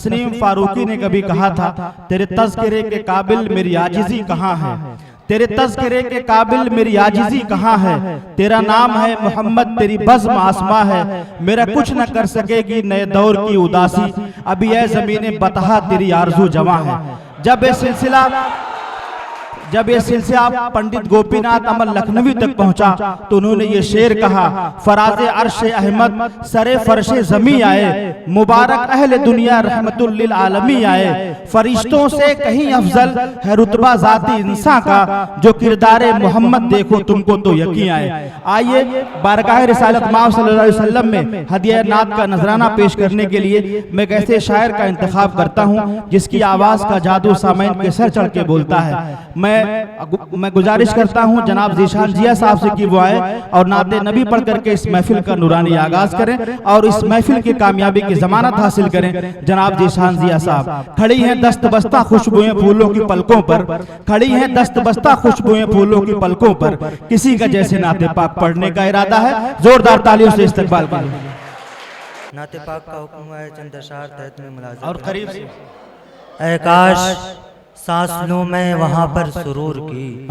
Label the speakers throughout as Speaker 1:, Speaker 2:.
Speaker 1: तस्नीम फारूकी ने कभी कहा था, तेरे तज़किरे के काबिल मेरी आजिज़ी कहाँ है, तेरे तज़किरे के काबिल मेरी आजिज़ी कहाँ है, तेरा नाम है मोहम्मद, तेरी बज़्म आसमां है, मेरा कुछ न कर सकेगी नए दौर की उदासी, अभी ऐ ज़मीने बतहा तेरी आरज़ू जवां है। जब ये सिलसिला पंडित गोपीनाथ अमल लखनवी तक पहुंचा तो उन्होंने ये शेर कहा, फराज़े अर्श अहमद सरे फर्शे ज़मी आए, मुबारक अहले दुनिया रहमतुल लिल आलमी आए, फरिश्तों से कहीं अफजल है रुतबा ज़ाती इंसान का, जो किरदारे मोहम्मद देखो तुमको तो यकीन आए। आइए बारगाह रिसालत माव सल्लल्लाहु अलैहि वसल्लम में हदिया नात का नजराना पेश करने के लिए मैं एक ऐसे शायर का इंतखाब करता हूँ जिसकी आवाज़ का जादू सामईन के सर चढ़ के बोलता है। मैं गुजारिश करता हूं जनाब ज़ीशान जिया साहब से कि वो आए और नाते नबी पढ़ करके इस महफिल का नूरानी आगाज करें और इस महफिल की कामयाबी की जमानत हासिल करें। जनाब ज़ीशान जिया साहब खड़ी हैं दस्त बस्ता खुशबुएं फूलों की पलकों पर, खड़ी हैं दस्त बस्ता खुशबुएं फूलों की पलकों पर, किसी का जैसे नाते पाक पढ़ने का इरादा है, जोरदार तालियों से इस्तकबाल करें।
Speaker 2: नाते पाक का हुक्म है चंद अशार तहत में मुलाज़म
Speaker 1: और करीब से
Speaker 2: ऐ काश सांस लूं मैं वहाँ पर सुरूर की,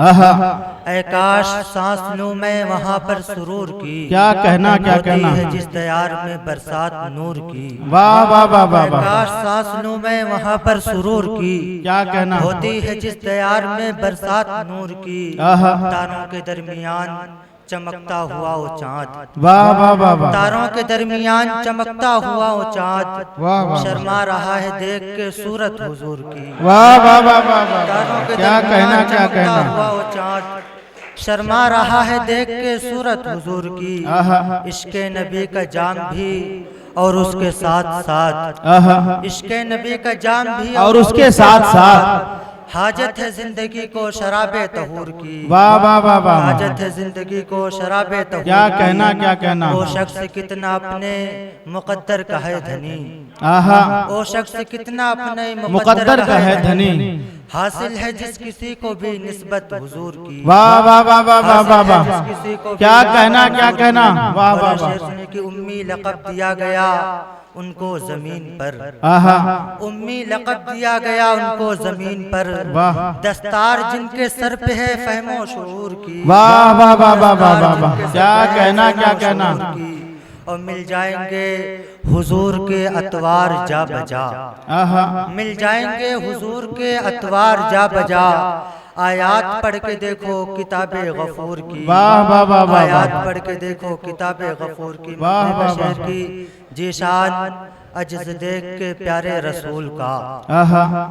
Speaker 2: ऐ काश सांस लूं मैं वहाँ पर सुरूर की,
Speaker 1: क्या कहना
Speaker 2: है जिस दयार में बरसात नूर की,
Speaker 1: वाह वाह वाह वाह,
Speaker 2: काश सांस लूं मैं वहाँ पर सुरूर की,
Speaker 1: क्या कहना
Speaker 2: होती है जिस दयार में बरसात नूर की, तारों के दरमियान चमकता हुआ वो चाँद,
Speaker 1: वाह वाह वाह वाह,
Speaker 2: तारों के दरमियान चमकता हुआ वो चाँद, शर्मा रहा है देख के सूरत हुजूर की,
Speaker 1: वाह वाह वाह वाह,
Speaker 2: तारों के
Speaker 1: क्या कहना
Speaker 2: चमकता हुआ वो चाँद, शर्मा रहा है देख के सूरत हुजूर की, इश्क़े नबी का जाम भी और उसके साथ साथ, इश्क़े नबी का जाम भी
Speaker 1: और उसके साथ साथ
Speaker 2: हाजत है जिंदगी को शराबे तहूर की,
Speaker 1: वाह वाह वाह वाह,
Speaker 2: हाजत है जिंदगी को शराबे तहूर,
Speaker 1: क्या कहना,
Speaker 2: वो शख्स कितना अपने मुकद्दर का है धनी, वो शख्स कितना अपने
Speaker 1: मुकद्दर का है धनी,
Speaker 2: हासिल है जिस किसी को भी निस्बत हुजूर की,
Speaker 1: वाह वाह वाह वाह वाह वाह, क्या कहना, वाह वाह वाह,
Speaker 2: की उम्मी लक़ब दिया गया उनको जमीन पर, उम्मी लक़ब दिया गया उनको जमीन पर, दस्तार जिनके सर पे है फहमो शऊर की,
Speaker 1: वाह वाह वाह वाह वाह, क्या कहना,
Speaker 2: और मिल जाएंगे हुजूर के अतवार जा बजा, मिल जाएंगे हुजूर के अतवार जा बजा, आयात पढ़ के देखो किताबे गफूर की,
Speaker 1: वाह वाह वाह,
Speaker 2: आयात पढ़ के देखो किताबे गफूर की, बशर की जीशान अजज देख के प्यारे रसूल का,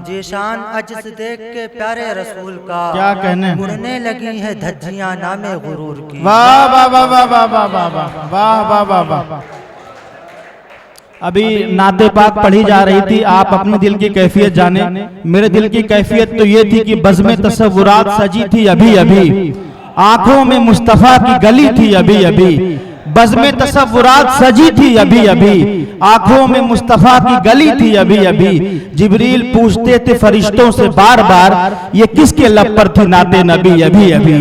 Speaker 2: जीशान अजज देख के प्यारे रसूल का,
Speaker 1: क्या कहने,
Speaker 2: उड़ने लगी है धज्जियां नामे गुरूर की,
Speaker 1: वाह वाह वाह वाह वाह वाह वाह वाह वाह वाह। अभी नाते पाक पढ़ी जा रही थी, आप अपने दिल की कैफियत जाने। मेरे दिल की कैफियत तो ये थी कि बज़्मे तसव्वुरात सजी थी अभी अभी, आंखों में मुस्तफ़ा की गली थी अभी अभी, बज़्मे तसव्वुरात सजी थी अभी अभी, आंखों में मुस्तफ़ा की गली थी अभी अभी, जिब्रील पूछते थे फरिश्तों से बार बार, ये किसके लब पर थी नाते नबी अभी अभी।